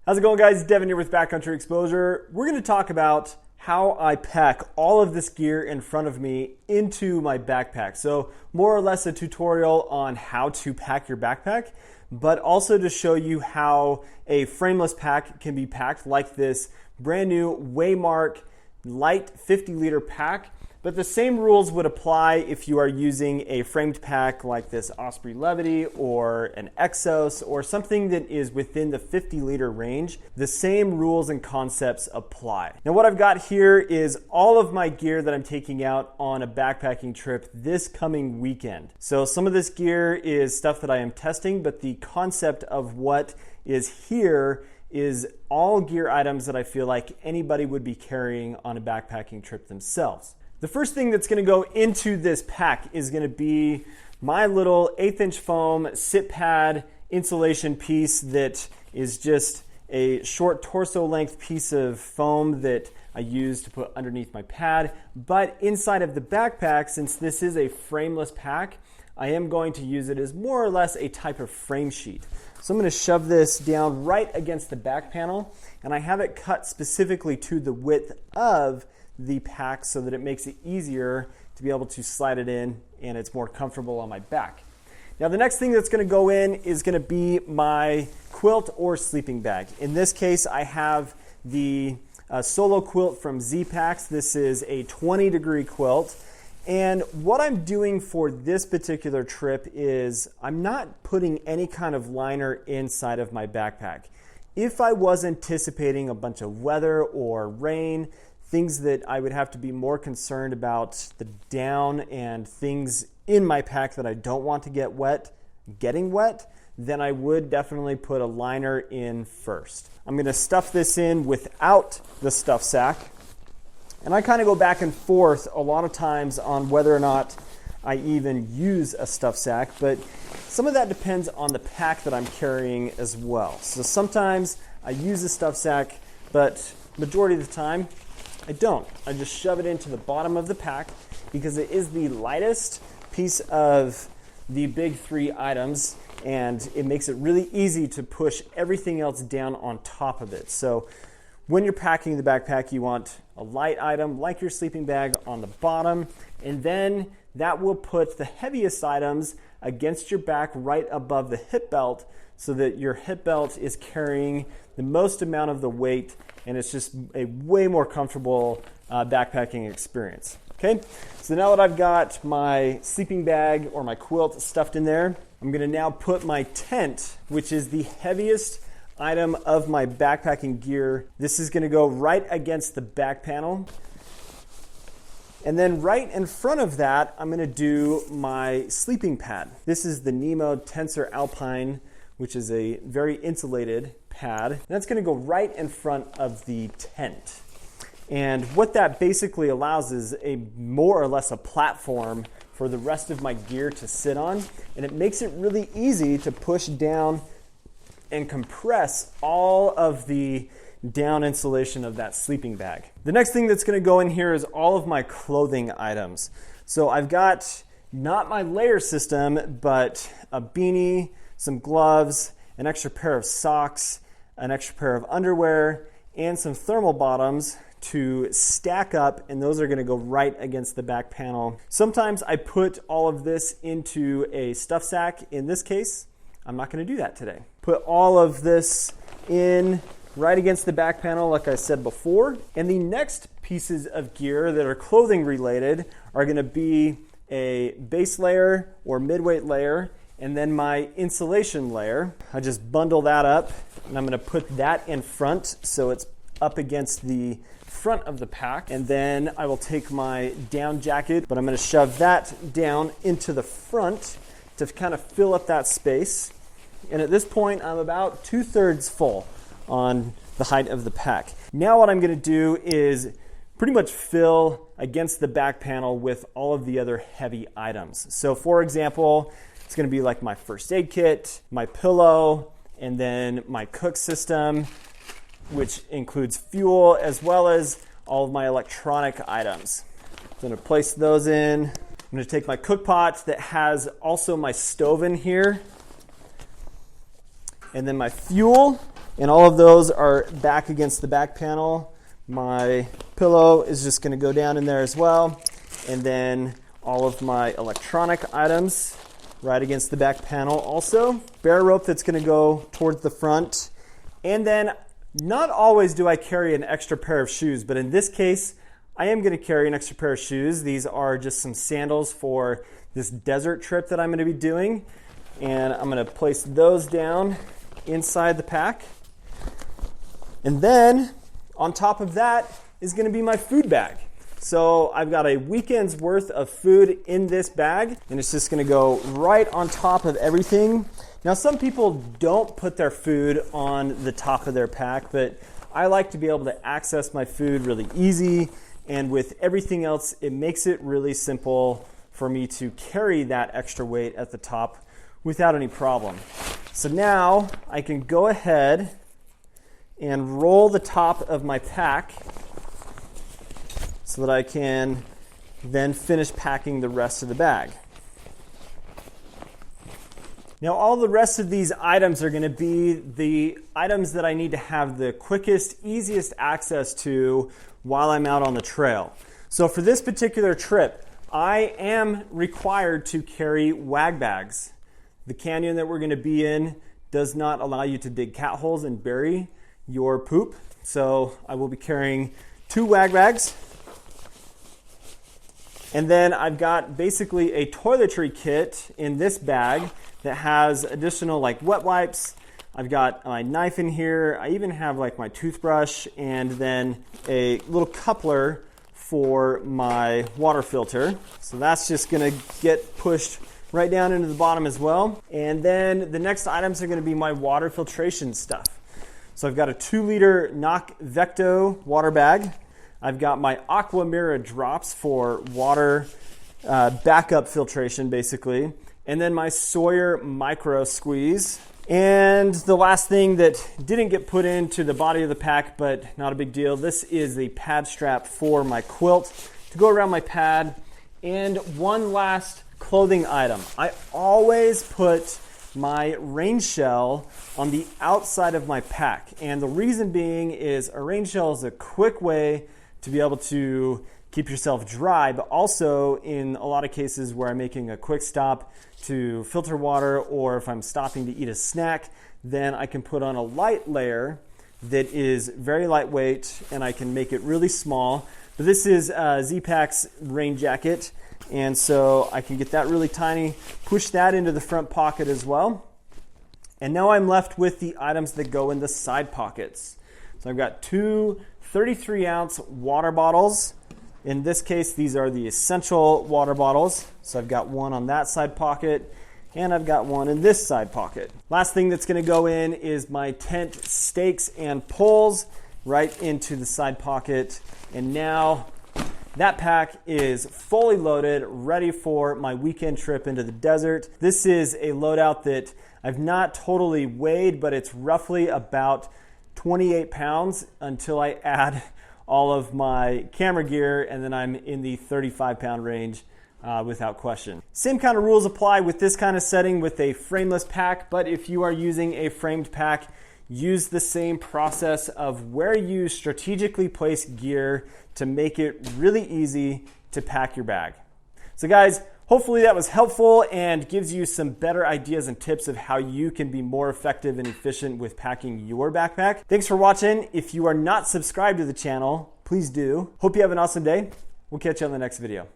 How's it going, guys? Devin here with Backcountry Exposure. We're going to talk about how I pack all of this gear in front of me into my backpack. So more or less a tutorial on how to pack your backpack, but also to show you how a frameless pack can be packed like this brand new Waymark LITE 50-liter pack. But the same rules would apply if you are using a framed pack like this Osprey Levity or an Exos or something that is within the 50-liter range. The same rules and concepts apply. Now what I've got here is all of my gear that I'm taking out on a backpacking trip this coming weekend. So some of this gear is stuff that I am testing, but the concept of what is here is all gear items that I feel like anybody would be carrying on a backpacking trip themselves. The first thing that's going to go into this pack is going to be my little 1/8" foam sit pad insulation piece that is just a short torso length piece of foam that I use to put underneath my pad. But inside of the backpack, since this is a frameless pack, I am going to use it as more or less a type of frame sheet. So I'm going to shove this down right against the back panel, and I have it cut specifically to the width of the pack so that it makes it easier to be able to slide it in and it's more comfortable on my back. Now the next thing that's going to go in is going to be my quilt or sleeping bag. In this case I have the solo quilt from Z-Packs. This is a 20-degree quilt, and what I'm doing for this particular trip is I'm not putting any kind of liner inside of my backpack. If I was anticipating a bunch of weather or rain, things that I would have to be more concerned about the down and things in my pack that I don't want to get wet, getting wet, then I would definitely put a liner in first. I'm going to stuff this in without the stuff sack. And I kind of go back and forth a lot of times on whether or not I even use a stuff sack, but some of that depends on the pack that I'm carrying as well. So sometimes I use a stuff sack, but majority of the time I don't. I just shove it into the bottom of the pack because it is the lightest piece of the big three items, and it makes it really easy to push everything else down on top of it. So when you're packing the backpack, you want a light item like your sleeping bag on the bottom, and then that will put the heaviest items against your back right above the hip belt so that your hip belt is carrying the most amount of the weight, and it's just a way more comfortable backpacking experience. Okay, so now that I've got my sleeping bag or my quilt stuffed in there, I'm going to now put my tent, which is the heaviest item of my backpacking gear. This is going to go right against the back panel. And then right in front of that, I'm going to do my sleeping pad. This is the Nemo Tensor Alpine, which is a very insulated pad. And that's going to go right in front of the tent. And what that basically allows is a more or less a platform for the rest of my gear to sit on. And it makes it really easy to push down and compress all of the down insulation of that sleeping bag. The next thing that's going to go in here is all of my clothing items. So I've got not my layer system, but a beanie, some gloves, an extra pair of socks, an extra pair of underwear, and some thermal bottoms to stack up, and those are going to go right against the back panel. Sometimes I put all of this into a stuff sack. In this case, I'm not going to do that today. Put all of this in right against the back panel like I said before. And the next pieces of gear that are clothing related are going to be a base layer or mid-weight layer, and then my insulation layer. I just bundle that up, and I'm going to put that in front so it's up against the front of the pack. And then I will take my down jacket, but I'm going to shove that down into the front to kind of fill up that space. And at this point, I'm about 2/3 full on the height of the pack. Now what I'm going to do is pretty much fill against the back panel with all of the other heavy items. So for example, it's going to be like my first aid kit, my pillow, and then my cook system, which includes fuel, as well as all of my electronic items. So I'm going to place those in. I'm going to take my cook pot that has also my stove in here, and then my fuel, And all of those are back against the back panel. My pillow is just going to go down in there as well. And then all of my electronic items right against the back panel also. Bare rope that's going to go towards the front. And then not always do I carry an extra pair of shoes, but in this case, I am going to carry an extra pair of shoes. These are just some sandals for this desert trip that I'm going to be doing. And I'm going to place those down inside the pack. And then on top of that is going to be my food bag. So I've got a weekend's worth of food in this bag, and it's just going to go right on top of everything. Now, some people don't put their food on the top of their pack, but I like to be able to access my food really easy. And with everything else, it makes it really simple for me to carry that extra weight at the top without any problem. So now I can go ahead and roll the top of my pack so that I can then finish packing the rest of the bag. Now, all the rest of these items are going to be the items that I need to have the quickest, easiest access to while I'm out on the trail. So for this particular trip, I am required to carry wag bags. The canyon that we're going to be in does not allow you to dig cat holes and bury your poop. So I will be carrying 2 wag bags. And then I've got basically a toiletry kit in this bag that has additional like wet wipes. I've got my knife in here. I even have like my toothbrush and then a little coupler for my water filter. So that's just gonna get pushed right down into the bottom as well. And then the next items are gonna be my water filtration stuff. So I've got a 2-liter Knock Vecto water bag. I've got my Aqua Mira drops for water backup filtration, basically. And then my Sawyer Micro Squeeze. And the last thing that didn't get put into the body of the pack, but not a big deal, this is the pad strap for my quilt to go around my pad. And one last clothing item. I always put my rain shell on the outside of my pack. And the reason being is a rain shell is a quick way to be able to keep yourself dry, but also in a lot of cases where I'm making a quick stop to filter water, or if I'm stopping to eat a snack, then I can put on a light layer that is very lightweight and I can make it really small. But this is Z-Pac's rain jacket, and so I can get that really tiny, push that into the front pocket as well. And now I'm left with the items that go in the side pockets. So I've got 2 33-ounce water bottles. In this case, these are the essential water bottles. So I've got one on that side pocket, and I've got one in this side pocket. Last thing that's going to go in is my tent stakes and poles right into the side pocket. And now that pack is fully loaded, ready for my weekend trip into the desert. This is a loadout that I've not totally weighed, but it's roughly about 28 pounds until I add all of my camera gear, and then I'm in the 35-pound range without question. Same kind of rules apply with this kind of setting with a frameless pack, but if you are using a framed pack, use the same process of where you strategically place gear to make it really easy to pack your bag. So guys, hopefully that was helpful and gives you some better ideas and tips of how you can be more effective and efficient with packing your backpack. Thanks for watching. If you are not subscribed to the channel, please do. Hope you have an awesome day. We'll catch you on the next video.